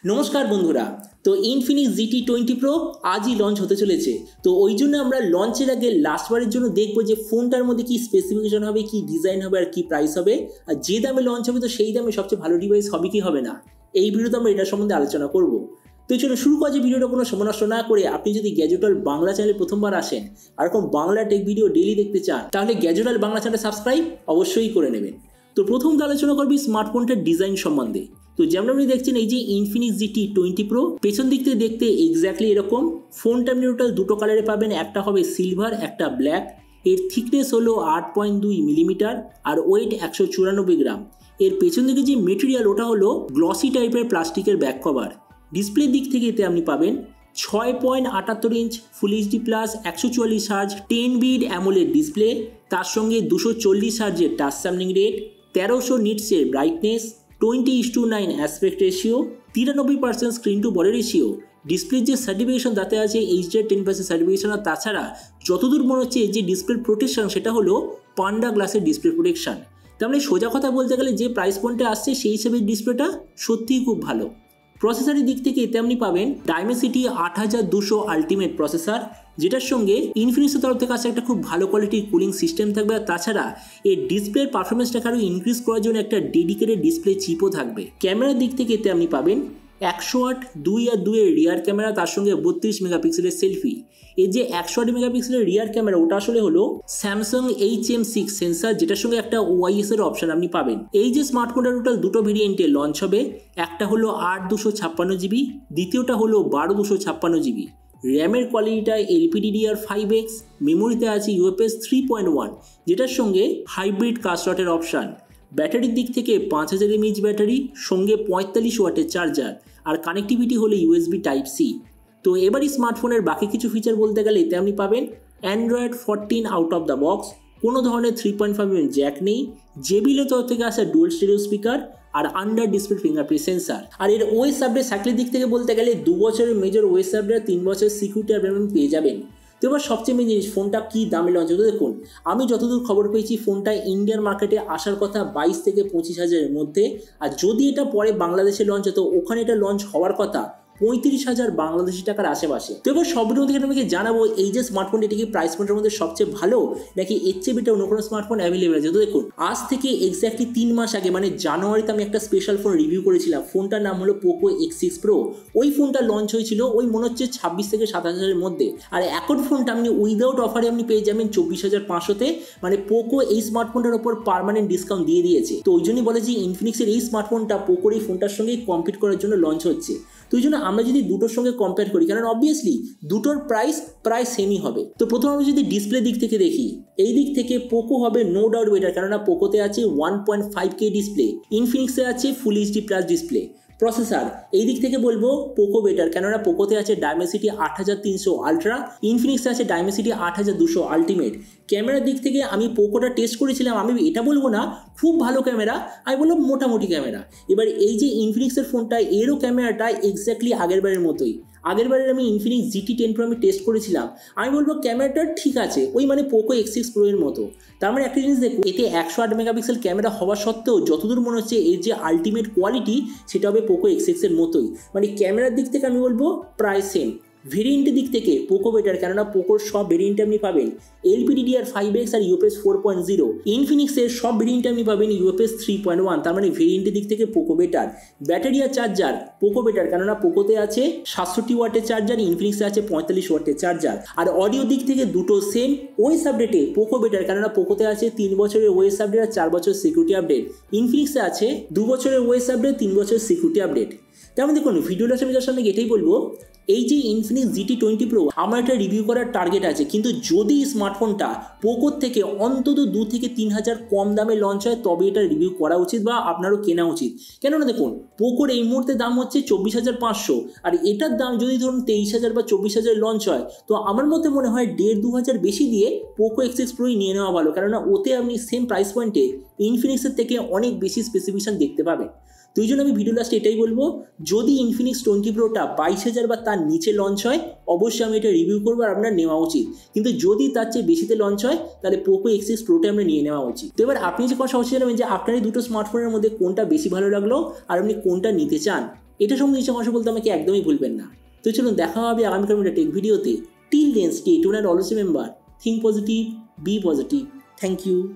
নমস্কার বন্ধুরা। তো ইনফিনিক্স GT20 Pro আজই লঞ্চ হতে চলেছে। তো ওই জন্য আমরা লঞ্চের আগে লাস্টবারের জন্য দেখবো যে ফোনটার মধ্যে কি স্পেসিফিকেশন হবে, কি ডিজাইন হবে আর কি প্রাইস হবে, আর যে দামে লঞ্চ হবে তো সেই দামে সবচেয়ে ভালো ডিভাইস হবে কি হবে না, এই ভিডিওতে আমরা এটার সম্বন্ধে আলোচনা করব। তো চলো শুরু করা যে ভিডিওটা কোনো সময় নষ্ট না করে, আপনি যদি গ্যাজেটাল বাংলা চ্যানেলে প্রথমবার আসেন আর এরকম বাংলা টেক ভিডিও ডেইলি দেখতে চান তাহলে গ্যাজেটাল বাংলা চ্যানেল সাবস্ক্রাইব অবশ্যই করে নেবেন। তো প্রথম আলোচনা করবি স্মার্টফোনটার ডিজাইন সম্বন্ধে। তো যেমন আপনি দেখছেন এই যে ইনফিনিক্স GT20 Pro, পেছন দিক থেকে দেখতে এক্স্যাক্টলি এরকম। ফোনটা আপনি টোটাল দুটো কালারে পাবেন, একটা হবে সিলভার একটা ব্ল্যাক। এর থিকনেস হলো 8.2 মিলিমিটার আর ওয়েট 194 গ্রাম। এর পেছন দিকে যে মেটেরিয়াল ওটা হলো গ্লসি টাইপের প্লাস্টিকের ব্যাক কভার। ডিসপ্লে দিক থেকে এতে আপনি পাবেন 6.78 inch full HD plus 144 hertz 10 bit AMOLED display, তার সঙ্গে 240 হার্জের টাচ স্যাম্পলিং রেট, 1300 নিটসের brightness, 20:9 aspect ratio, 93% screen to body ratio. ডিসপ্লের যে সার্টিফিকেশন তাতে আছে HDR10+ সার্টিফিকেশন, আর তাছাড়া যতদূর মনে হচ্ছে যে ডিসপ্লে প্রোটেকশন সেটা হলো পান্ডা গ্লাসের ডিসপ্লে প্রোটেকশন। তার মানে সোজা কথা বলতে গেলে যে প্রাইস পয়েন্টে আসছে সেই হিসেবে ডিসপ্লেটা সত্যিই খুব ভালো। প্রসেসরের দিক থেকে এতে আপনি পাবেন Dimensity 8200 আলটিমেট প্রসেসর, যেটার সঙ্গে ইনফিনিক্সের তরফ থেকে আসে একটা খুব ভালো কোয়ালিটির কুলিং সিস্টেম থাকবে। আর তাছাড়া এর ডিসপ্লের পারফরমেন্সটাকে আরও ইনক্রিজ করার জন্য একটা ডেডিকেটেড ডিসপ্লে চিপও থাকবে। ক্যামেরার দিক থেকে এতে আপনি পাবেন 108 2.2 এর রিয়ার ক্যামেরা, তার সঙ্গে 32 মেগাপিক্সেলের সেলফি। এর যে 108 মেগাপিক্সেলের রিয়ার ক্যামেরা ওটা আসলে হলো স্যামসাং HM6 সেন্সার, যেটার সঙ্গে একটা OIS এর অপশন আপনি পাবেন। এই যে স্মার্টফোনটা টোটাল দুটো ভেরিয়েন্টে লঞ্চ হবে, একটা হলো 8/256 GB, দ্বিতীয়টা হলো 12/256 GB। র্যামের কোয়ালিটিটা LPDDR5X, মেমোরিতে আছে UFS 3.1, যেটার সঙ্গে হাইব্রিড কাস্টটের অপশান। ব্যাটারির দিক থেকে 5000 mAh ব্যাটারি, সঙ্গে 45 ওয়াটের চার্জার, আর কানেক্টিভিটি হলো USB Type-C। তো এবারই স্মার্টফোনের বাকি কিছু ফিচার বলতে গেলে এতে আপনি পাবেন Android 14 out of the box, কোনো ধরনের 3.5mm জ্যাক নেই, JBL-এর তরফ থেকে আসা ডুয়াল স্টেরিও স্পিকার আর আন্ডার ডিসপ্লে ফিঙ্গারপ্রিন্ট সেন্সার। আর এর OS আপডেট সাইকেলের দিক থেকে বলতে গেলে 2 বছরের মেজর OS আপডেট, 3 বছরের সিকিউরিটি আপডেট পেয়ে যাবেন। তো এবার সবচেয়ে মেন জিনিস, ফোনটা কি দামে লঞ্চ হতো দেখুন। আমি যতদূর খবর পেয়েছি ফোনটা ইন্ডিয়ান মার্কেটে আসার কথা 22 থেকে 25 হাজারের মধ্যে, আর যদি এটা পরে বাংলাদেশে লঞ্চ হতো ওখানে এটা লঞ্চ হওয়ার কথা 35,000 বাংলাদেশি টাকার আশেপাশে। তো এবার সব ভিডিও থেকে আমাকে জানাবো এই যে স্মার্টফোনটি এটা কি প্রাইস পয়েন্টের মধ্যে সবচেয়ে ভালো নাকি এর চেয়ে বেটার অন্য কোনো স্মার্টফোন অ্যাভেলেবেল আছে। তো দেখুন, আজ থেকে এক্স্যাক্টলি 3 মাস আগে মানে জানুয়ারিতে আমি একটা স্পেশাল ফোন রিভিউ করেছিলাম। ফোনটার নাম হলো পোকো X6 Pro। ওই ফোনটা লঞ্চ হয়েছিল ওই মনে হচ্ছে 26 থেকে 27 হাজারের মধ্যে, আর এখন ফোনটা আপনি উইদাউট অফারে আপনি পেয়ে যাবেন 24,500-তে। মানে পোকো এই স্মার্টফোনটার উপর পার্মানেন্ট ডিসকাউন্ট দিয়ে দিয়েছে। তো ওই জন্যই বলে যে ইনফিনিক্সের এই স্মার্টফোনটা পোকোর এই ফোনটার সঙ্গেই কম্পিট করার জন্য লঞ্চ হচ্ছে। তো ওই জন্য আমরা যদি দুটোর সঙ্গে কম্পেয়ার করি, কারণ অবভিয়াসলি দুটোর প্রাইস প্রায় সেমই হবে। তো প্রথমে আমরা যদি ডিসপ্লে দিক থেকে দেখি, এই দিক থেকে পোকো হবে নো ডাউট বেটার, কেননা পোকোতে আছে 1.5K ডিসপ্লে, ইনফিনিক্সে আছে ফুল এইচডি প্লাস ডিসপ্লে। প্রসেসর এই দিক থেকে বলবো পোকো বেটার, কেননা পোকোতে আছে Dimensity 8300 আলট্রা, ইনফিনিক্সে আছে Dimensity 8200 আলটিমেট। ক্যামেরার দিক থেকে আমি পোকোটা টেস্ট করেছিলাম, আমি এটা বলবো না খুব ভালো ক্যামেরা, আমি বলবো মোটামুটি ক্যামেরা। এবার এই যে ইনফিনিক্সের ফোনটা এরও ক্যামেরাটা এক্স্যাক্টলি আগেরবারের মতোই। আগেরবারের আমি ইনফিনিক্স GT10 Pro আমি টেস্ট করেছিলাম, আমি বলবো ক্যামেরাটা ঠিক আছে, ওই মানে পোকো X6 Pro এর মতো। তার মানে একটা জিনিস দেখুন, এতে 108 মেগাপিক্সেল ক্যামেরা হওয়া সত্ত্বেও যতদূর মনে হচ্ছে এর যে আলটিমেট কোয়ালিটি সেটা হবে পোকো X6 এর মতোই। মানে ক্যামেরার দিক থেকে আমি বলবো প্রায় সেম। ভেরিয়েন্টের দিক থেকে পোকো বেটার, কেননা পোকোর সব ভেরিয়েন্টে আপনি পাবেন LPDDR5X আর UFS 4.0। ইনফিনিক্সের সব ভেরিয়েন্টে আপনি পাবেন UFS 3.1। তার মানে ভেরিয়েন্টের দিক থেকে পোকো বেটার। ব্যাটারি আর চার্জার পোকো বেটার, কেননা পোকোতে আছে 67 ওয়াটের চার্জার, ইনফিনিক্সে আছে 45 ওয়াটের চার্জার। আর অডিও দিক থেকে দুটো সেম। OS আপডেটে পোকো বেটার, কেননা পোকোতে আছে 3 বছরের OS আপডেট আর 4 বছরের সিকিউরিটি আপডেট। ইনফিনিক্সে আছে 2 বছরের OS আপডেট, 3 বছরের সিকিউরিটি আপডেট। তেমন দেখুন, ভিডিওটা আমি যার সামনে এটাই বলবো, এই যে ইনফিনিক্স GT20 Pro আমার একটা রিভিউ করার টার্গেট আছে, কিন্তু যদি স্মার্টফোনটা পোকোর থেকে অন্তত 2 থেকে 3 হাজার কম দামে লঞ্চ হয় তবে এটা রিভিউ করা উচিত বা আপনারও কেনা উচিত। কেননা দেখুন, পোকোর এই মুহূর্তে দাম হচ্ছে 24,500, আর এটার দাম যদি ধরুন 23,000 বা 24,000 লঞ্চ হয়, তো আমার মতে মনে হয় 1.5-2 হাজার বেশি দিয়ে পোকো X6 Pro নিয়ে নেওয়া ভালো, কেননা ওতে আপনি সেম প্রাইস পয়েন্টে ইনফিনিক্সের থেকে অনেক বেশি স্পেসিফিকেশন দেখতে পাবেন। তো এই জন্য আমি ভিডিও লাস্টে এটাই বলবো, যদি ইনফিনিক্স 20 Proটা 22,000 বা তার নিচে লঞ্চ হয় অবশ্যই আমি এটা রিভিউ করবো আর আপনার নেওয়া উচিত, কিন্তু যদি তার চেয়ে বেশিতে লঞ্চ হয় তাহলে পোকো X6 Proটা আমরা নিয়ে নেওয়া উচিত। তো এবার আপনি যে কথা সমস্যা জানাবেন যে আপনার এই দুটো স্মার্টফোনের মধ্যে কোনটা বেশি ভালো লাগলো আর আপনি কোনটা নিতে চান। এটা সম্বন্ধে নিচে কথা বলতে আমাকে একদমই ভুলবেন না। তো চলুন দেখা হবে আগামীকাল একটা টেক ভিডিওতে। Till then stay tuned and always remember, think positive, be positive. Thank you.